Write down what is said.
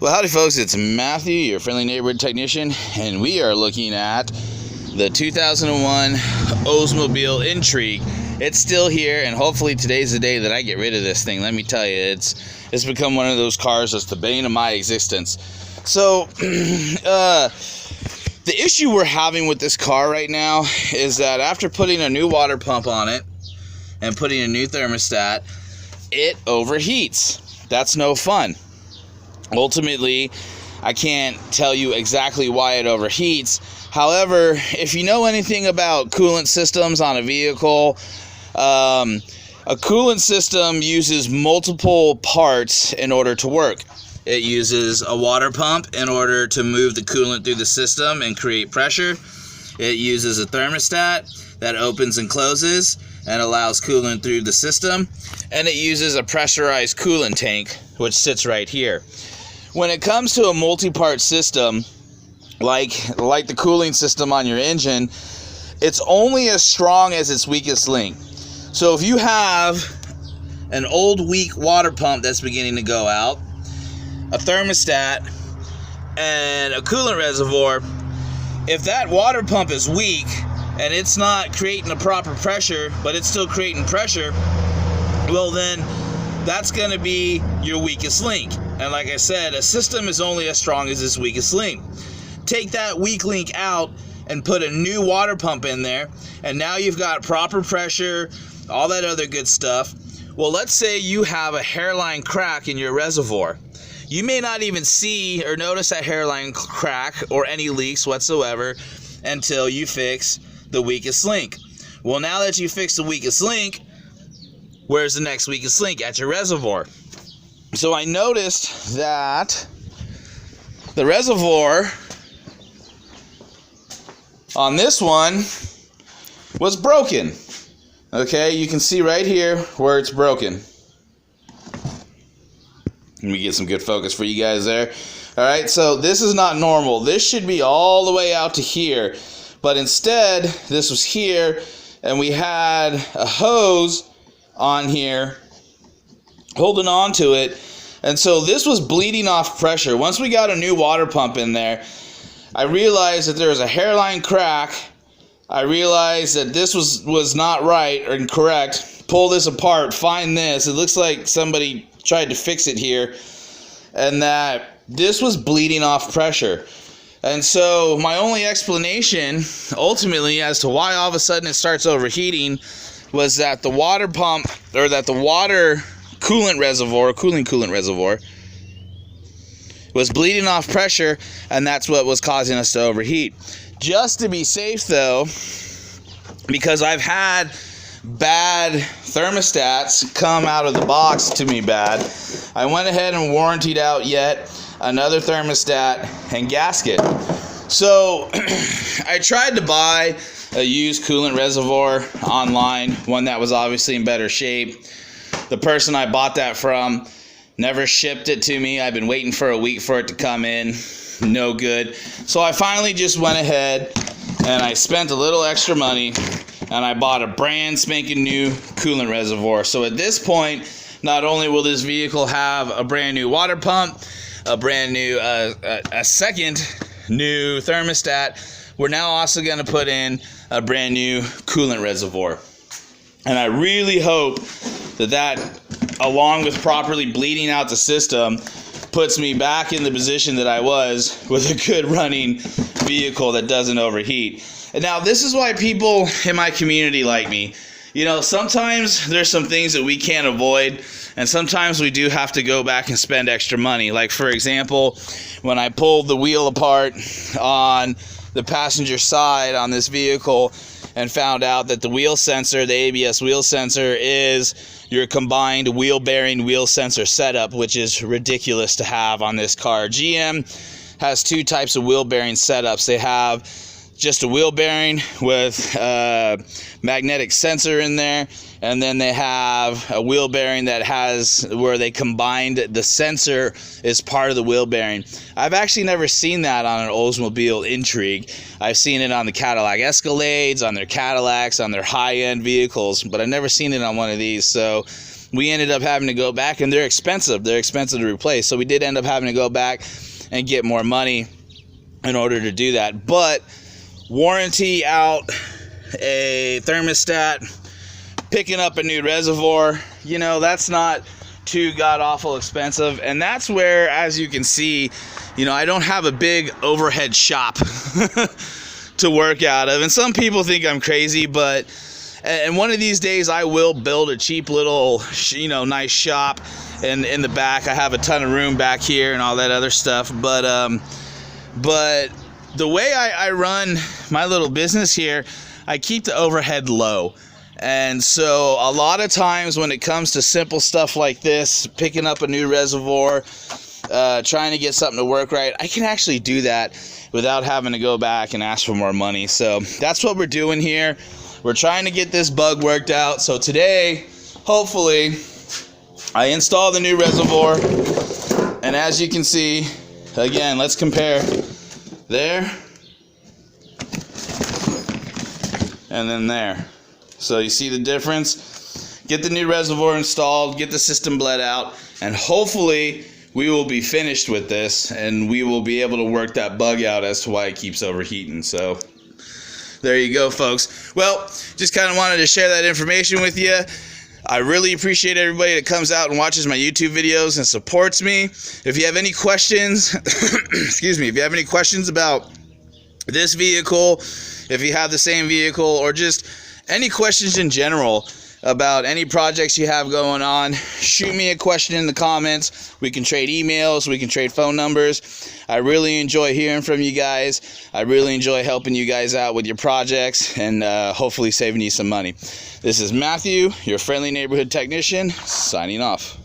Well, howdy folks, it's Matthew, your friendly neighborhood technician, and we are looking at the 2001 Oldsmobile Intrigue. It's still here, and hopefully today's the day that I get rid of this thing. Let me tell you, it's become one of those cars that's the bane of my existence. So, the issue we're having with this car right now is that after putting a new water pump on it and putting a new thermostat, it overheats. That's no fun. Ultimately, I can't tell you exactly why it overheats. However, if you know anything about coolant systems on a vehicle, a coolant system uses multiple parts in order to work. It uses a water pump in order to move the coolant through the system and create pressure. It uses a thermostat that opens and closes and allows coolant through the system. And it uses a pressurized coolant tank, which sits right here. When it comes to a multi-part system, like the cooling system on your engine, it's only as strong as its weakest link. So if you have an old weak water pump that's beginning to go out, a thermostat, and a coolant reservoir, if that water pump is weak and it's not creating the proper pressure, but it's still creating pressure, well then that's going to be your weakest link. And like I said, a system is only as strong as its weakest link. Take that weak link out and put a new water pump in there, and now you've got proper pressure, all that other good stuff. Well, let's say you have a hairline crack in your reservoir. You may not even see or notice that hairline crack or any leaks whatsoever until you fix the weakest link. Well, now that you fix the weakest link, where's the next weakest link? At your reservoir. So I noticed that the reservoir on this one was broken. Okay, you can see right here where it's broken. Let me get some good focus for you guys there. Alright, so this is not normal. This should be all the way out to here. But instead, this was here, and we had a hose on here holding on to it, and so this was bleeding off pressure. Once we got a new water pump in there, I realized that there was a hairline crack. I realized that this was not right or incorrect. Pull this apart, find this. It looks like somebody tried to fix it here, and that this was bleeding off pressure. And so my only explanation ultimately as to why all of a sudden it starts overheating was that the water pump, or that the water coolant reservoir was bleeding off pressure, and that's what was causing us to overheat. Just to be safe though, because I've had bad thermostats come out of the box to me bad, I went ahead and warrantied out yet another thermostat and gasket. So I tried to buy a used coolant reservoir online, one that was obviously in better shape. The person I bought that from never shipped it to me. I've been waiting for a week for it to come in. No good. So I finally just went ahead and I spent a little extra money and I bought a brand spanking new coolant reservoir. So at this point, not only will this vehicle have a brand new water pump, a brand new, a second new thermostat, we're now also going to put in a brand new coolant reservoir. And I really hope that along with properly bleeding out the system, puts me back in the position that I was with a good running vehicle that doesn't overheat. And now this is why people in my community like me. You know, sometimes there's some things that we can't avoid, and sometimes we do have to go back and spend extra money. Like, for example, when I pulled the wheel apart on the passenger side on this vehicle and found out that the wheel sensor, the ABS wheel sensor, is your combined wheel bearing wheel sensor setup, which is ridiculous to have on this car. GM has two types of wheel bearing setups. They have just a wheel bearing with a magnetic sensor in there, and then they have a wheel bearing that has where they combined the sensor is part of the wheel bearing. I've actually never seen that on an Oldsmobile Intrigue. I've seen it on the Cadillac Escalades, on their Cadillacs, on their high-end vehicles, but I've never seen it on one of these. So we ended up having to go back, and they're expensive to replace, so we did end up having to go back and get more money in order to do that. But warranty out a thermostat, picking up a new reservoir, you know, that's not too god-awful expensive. And that's where, as you can see, you know, I don't have a big overhead shop to work out of. And some people think I'm crazy, but and one of these days I will build a cheap little, you know, nice shop. And in the back I have a ton of room back here and all that other stuff. But the way I run my little business here, I keep the overhead low. And so a lot of times when it comes to simple stuff like this, picking up a new reservoir, trying to get something to work right, I can actually do that without having to go back and ask for more money. So that's what we're doing here. We're trying to get this bug worked out. So today, hopefully, I install the new reservoir. And as you can see, again, let's compare there and then there. So you see the difference? Get the new reservoir installed, get the system bled out, and hopefully we will be finished with this and we will be able to work that bug out as to why it keeps overheating. So there you go, folks. Well, just kind of wanted to share that information with you. I really appreciate everybody that comes out and watches my YouTube videos and supports me. If you have any questions, excuse me, if you have any questions about this vehicle, if you have the same vehicle, or just any questions in general about any projects you have going on, shoot me a question in the comments. We can trade emails, we can trade phone numbers. I really enjoy hearing from you guys. I really enjoy helping you guys out with your projects and hopefully saving you some money. This is Matthew, your friendly neighborhood technician, signing off.